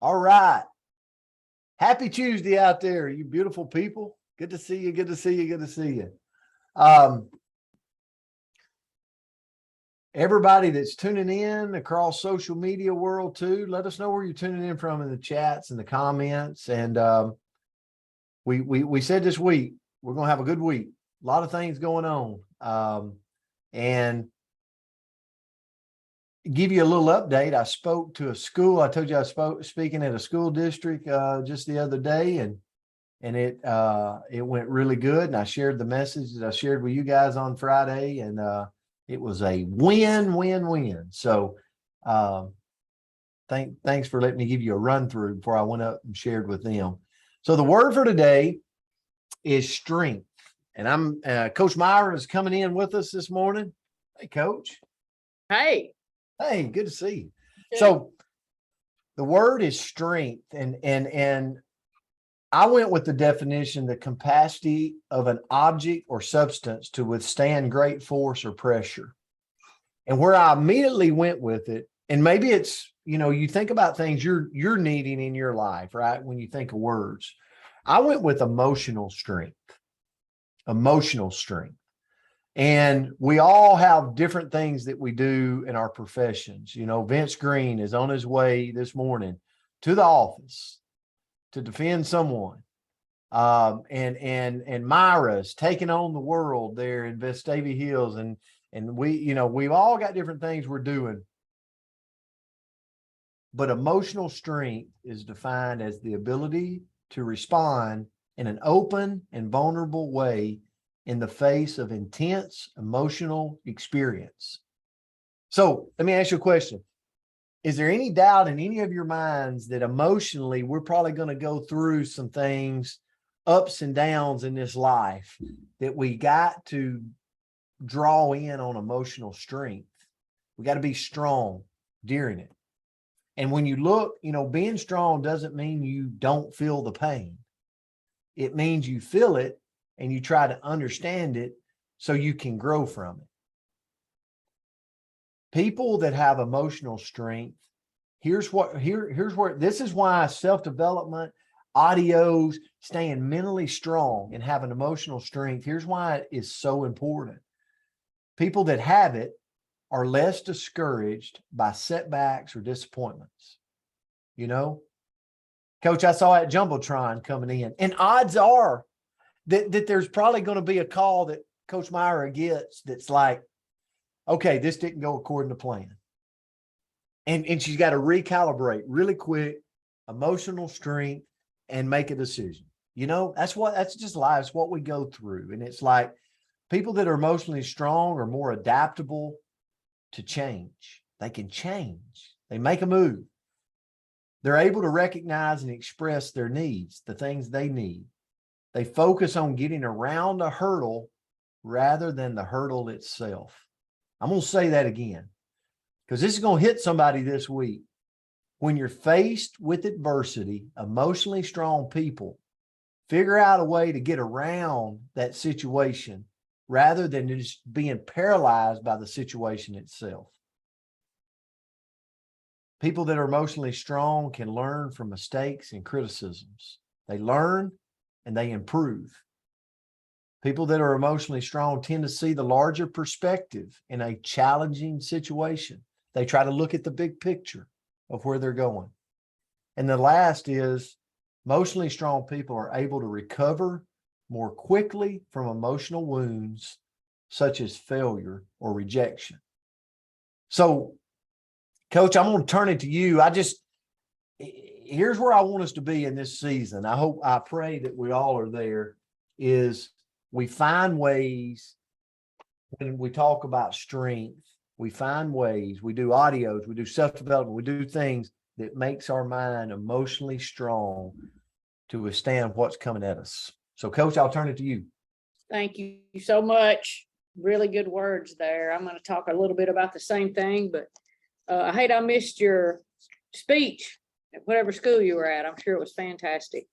All right. Happy Tuesday out there, you beautiful people. Good to see you. Good to see you. Good to see you. Everybody that's tuning in across social media world too, let us know where you're tuning in from in the chats and the comments. And we said this week, we're going to have a good week. A lot of things going on. And give you a little update. I spoke to a school. I told you I was speaking at a school district just the other day, and it went really good. And I shared the message that I shared with you guys on Friday, and it was a win. So thanks for letting me give you a run through before I went up and shared with them. So the word for today is strength. And I'm Coach Myra is coming in with us this morning. Hey, Coach. Hey, good to see you. Good. So the word is strength, and I went with the definition: the capacity of an object or substance to withstand great force or pressure. And where I immediately went with it, and maybe it's, you think about things you're needing in your life, right? When you think of words, I went with emotional strength. And we all have different things that we do in our professions. Vince Green is on his way this morning to the office to defend someone. And Myra's taking on the world there in Vestavia Hills. And we've all got different things we're doing. But emotional strength is defined as the ability to respond in an open and vulnerable way in the face of intense emotional experience. So let me ask you a question. Is there any doubt in any of your minds that emotionally we're probably going to go through some things, ups and downs in this life, that we got to draw in on emotional strength? We got to be strong during it. And when you look, being strong doesn't mean you don't feel the pain. It means you feel it and you try to understand it so you can grow from it. People that have emotional strength, here's where this is why self-development, audios, staying mentally strong and having emotional strength, here's why it is so important. People that have it are less discouraged by setbacks or disappointments. Coach, I saw that Jumbotron coming in, and odds are that there's probably going to be a call that Coach Myra gets that's like, okay, this didn't go according to plan. And she's got to recalibrate really quick, emotional strength, and make a decision. That's just life. It's what we go through. And it's like people that are emotionally strong are more adaptable to change. They can change. They make a move. They're able to recognize and express their needs, the things they need. They focus on getting around a hurdle rather than the hurdle itself. I'm going to say that again, because this is going to hit somebody this week. When you're faced with adversity, emotionally strong people figure out a way to get around that situation rather than just being paralyzed by the situation itself. People that are emotionally strong can learn from mistakes and criticisms. They learn and they improve. People that are emotionally strong tend to see the larger perspective in a challenging situation. They try to look at the big picture of where they're going. And the last is emotionally strong people are able to recover more quickly from emotional wounds, such as failure or rejection. So, Coach, I'm going to turn it to you. Here's where I want us to be in this season. I pray that we all are there, is we find ways when we talk about strength, we find ways, we do audios, we do self-development, we do things that makes our mind emotionally strong to withstand what's coming at us. So, Coach, I'll turn it to you. Thank you so much. Really good words there. I'm going to talk a little bit about the same thing, but I hate I missed your speech at whatever school you were at. I'm sure it was fantastic.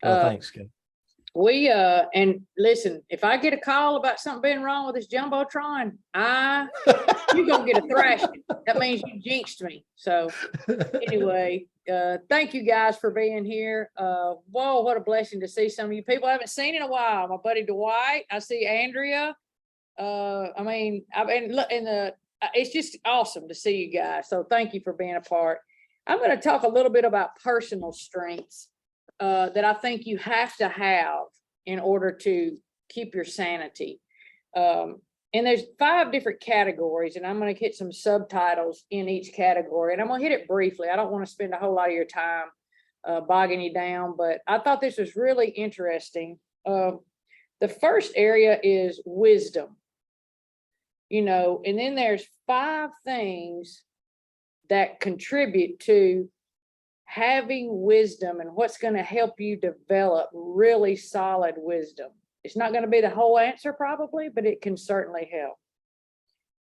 Well, thanks, Coach. And listen, if I get a call about something being wrong with this Jumbotron, you're gonna get a thrashing. That means you jinxed me. So anyway, thank you guys for being here. Whoa, what a blessing to see some of you people I haven't seen in a while. My buddy Dwight, I see Andrea. I mean, look in the, it's just awesome to see you guys. So thank you for being a part. I'm going to talk a little bit about personal strengths that I think you have to have in order to keep your sanity. And there's 5 different categories, and I'm going to hit some subtitles in each category, and I'm going to hit it briefly. I don't want to spend a whole lot of your time bogging you down, but I thought this was really interesting. The first area is wisdom. And then there's 5 things that contribute to having wisdom and what's going to help you develop really solid wisdom. It's not going to be the whole answer probably, but it can certainly help.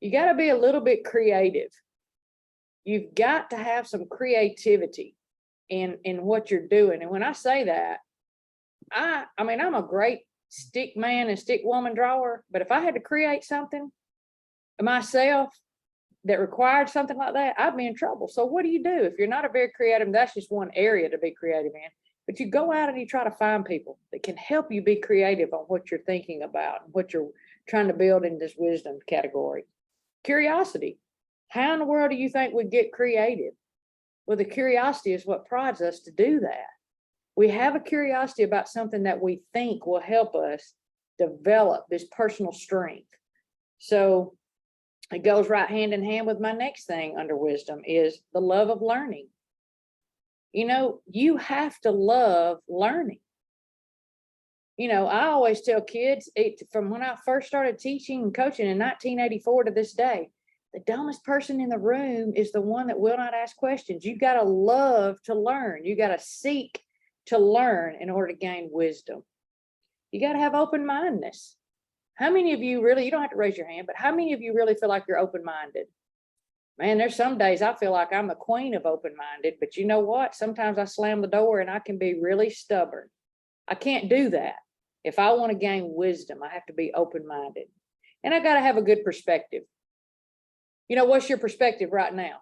You got to be a little bit creative. You've got to have some creativity in what you're doing. And when I say that, I mean, I'm a great stick man and stick woman drawer, but if I had to create something myself that required something like that, I'd be in trouble. So what do? If you're not a very creative, that's just one area to be creative in, but you go out and you try to find people that can help you be creative on what you're thinking about and what you're trying to build in this wisdom category. Curiosity. How in the world do you think we get creative? Well, the curiosity is what prods us to do that. We have a curiosity about something that we think will help us develop this personal strength. So it goes right hand in hand with my next thing under wisdom is the love of learning. You have to love learning. I always tell kids from when I first started teaching and coaching in 1984 to this day, the dumbest person in the room is the one that will not ask questions. You got to love to learn. You got to seek to learn in order to gain wisdom. You got to have open-mindedness. How many of you really, you don't have to raise your hand, but how many of you really feel like you're open-minded? Man, there's some days I feel like I'm the queen of open-minded, but you know what? Sometimes I slam the door and I can be really stubborn. I can't do that. If I want to gain wisdom, I have to be open-minded. And I got to have a good perspective. What's your perspective right now?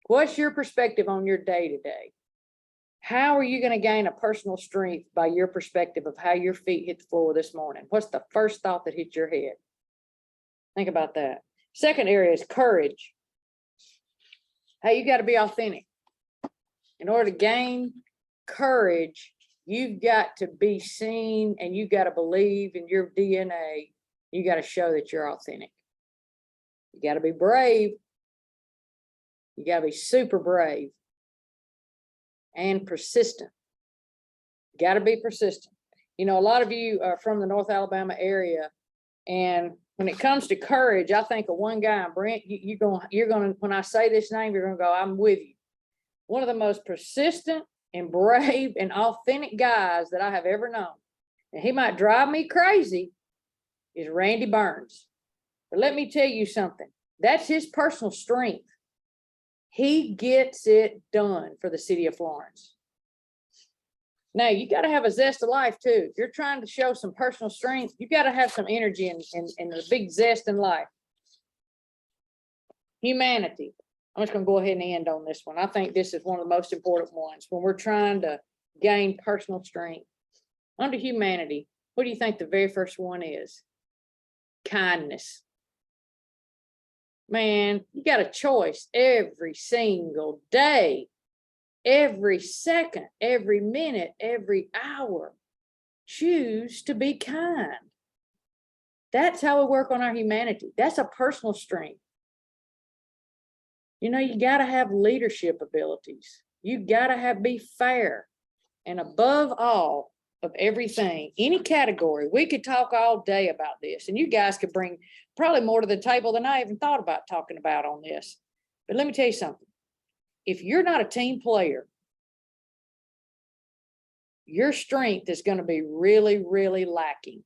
What's your perspective on your day-to-day? How are you going to gain a personal strength by your perspective of how your feet hit the floor this morning? What's the first thought that hit your head? Think about that. Second area is courage. Hey, you got to be authentic. In order to gain courage, you've got to be seen and you got to believe in your DNA. You got to show that you're authentic. You got to be brave. You got to be super brave. And persistent. Got to be persistent. A lot of you are from the North Alabama area, and when it comes to courage, I think of one guy, Brent. You're going. When I say this name, you're going to go, I'm with you. One of the most persistent and brave and authentic guys that I have ever known, and he might drive me crazy, is Randy Burns. But let me tell you something. That's his personal strength. He gets it done for the city of Florence. Now, you got to have a zest of life, too. If you're trying to show some personal strength, you got to have some energy and a big zest in life. Humanity. I'm just going to go ahead and end on this one. I think this is one of the most important ones when we're trying to gain personal strength. Under humanity, what do you think the very first one is? Kindness. Man, you got a choice every single day, every second, every minute, every hour. Choose to be kind. That's how we work on our humanity. That's a personal strength. You got to have leadership abilities. You got to be fair. And above all of everything, any category, we could talk all day about this, and you guys could bring probably more to the table than I even thought about talking about on this. But let me tell you something. If you're not a team player, your strength is going to be really, really lacking.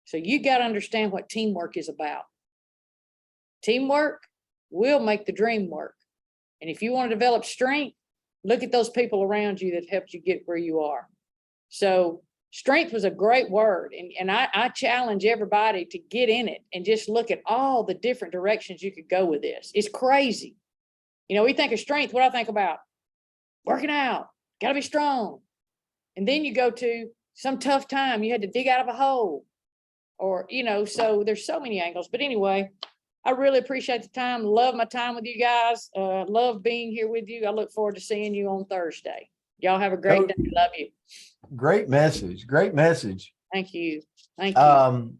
So you got to understand what teamwork is about. Teamwork will make the dream work. And if you want to develop strength, look at those people around you that helped you get where you are. So strength was a great word. And I challenge everybody to get in it and just look at all the different directions you could go with this. It's crazy. You know, we think of strength. What I think about working out, got to be strong. And then you go to some tough time. You had to dig out of a hole or, you know, so there's so many angles. But anyway, I really appreciate the time. Love my time with you guys. Love being here with you. I look forward to seeing you on Thursday. Y'all have a great day. Love you. Great message. Great message. Thank you. Thank you.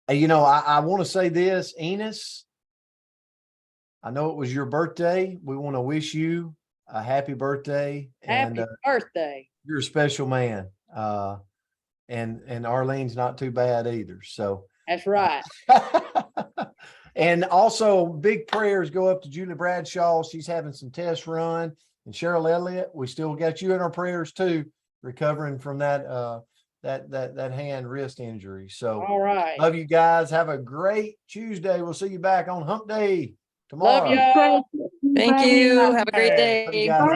You know, I want to say this, Enos, I know it was your birthday. We want to wish you a happy birthday. Happy birthday. You're a special man. And Arlene's not too bad either. So that's right. And also big prayers go up to Julie Bradshaw. She's having some tests run. And Cheryl Elliott, we still got you in our prayers too, recovering from that hand wrist injury. So all right. Love you guys. Have a great Tuesday. We'll see you back on Hump Day tomorrow. Love y'all. Thank you. Have a great day. Love you guys.